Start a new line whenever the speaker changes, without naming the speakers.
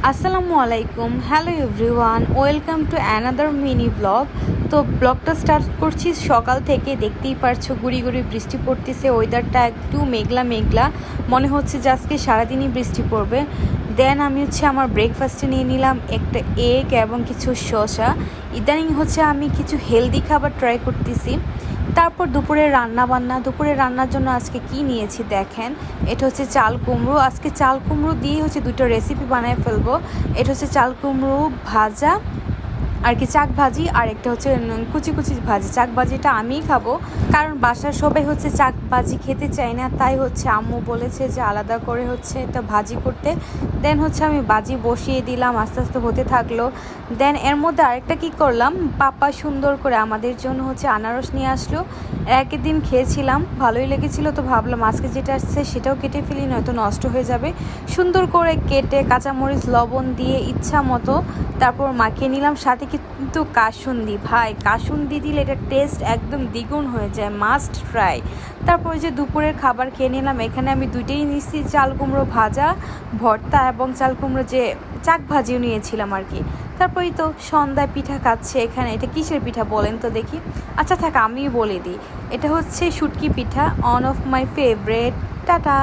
আসসালামু আলাইকুম, hello everyone, welcome to another mini blog. তো ব্লগটা স্টার্ট করছি সকাল থেকে। দেখতেই পারছো গুড়ি গুড়ি বৃষ্টি পড়তেছে, ওয়েদারটা একটু মেঘলা মেঘলা, মনে হচ্ছে যে আজকে সারাদিনই বৃষ্টি পড়বে। দেন আমি আমার ব্রেকফাস্টে নিয়ে নিলাম একটা এগ এবং কিছু শসা। ইদানিং আমি কিছু হেলদি খাবার ট্রাই করতেছি। তারপর দুপুরের রান্নার জন্য আজকে কি নিয়েছি দেখেন। এটা হচ্ছে চাল কুমড়ো। আজকে চাল কুমড়ো দিয়ে দুটো রেসিপি বানায় ফেলবো। এটা হচ্ছে চাল কুমড়ো ভাজা আর কি, চাক ভাজি, আর একটা হচ্ছে কুচি কুচি ভাজি। চাক ভাজিটা আমিই খাবো, কারণ বাসার সবাই চাক ভাজি খেতে চায় না, তাই আম্মু বলেছে যে আলাদা করে এটা ভাজি করতে। দেন আমি ভাজি বসিয়ে দিলাম, আস্তে আস্তে হতে থাকলো। দেন এর মধ্যে আরেকটা কি করলাম, পাপা সুন্দর করে আমাদের জন্য আনারস নিয়ে আসলো। একই দিন খেয়েছিলাম, ভালোই লেগেছিল, তো ভাবলাম আজকে যেটা আসছে সেটাও কেটে ফেলি, নয়তো নষ্ট হয়ে যাবে। সুন্দর করে কেটে কাঁচামরিচ লবণ দিয়ে ইচ্ছা মতো তারপর মাখিয়ে নিলাম। সাথে কিন্তু কাসুন্দি, ভাই কাসুন্দি দিলে এটা টেস্ট একদম দ্বিগুণ হয়ে যায়, মাস্ট ট্রাই। তারপর দুপুরের খাবার খেয়ে নিলাম। এখানে আমি দুইটাই নিয়েছি, চাল কুমড়ো ভাজা ভর্তা এবং চাল কুমড়ো চাক ভাজিও নিয়েছিলাম আর কি। তারপরেই তো সন্ধ্যায় পিঠা খাচ্ছে এখানে। এটা কিসের পিঠা বলেন তো দেখি? আচ্ছা থাক, আমিই বলে দিই, এটা শুটকি পিঠা, one of my favourite. Tata.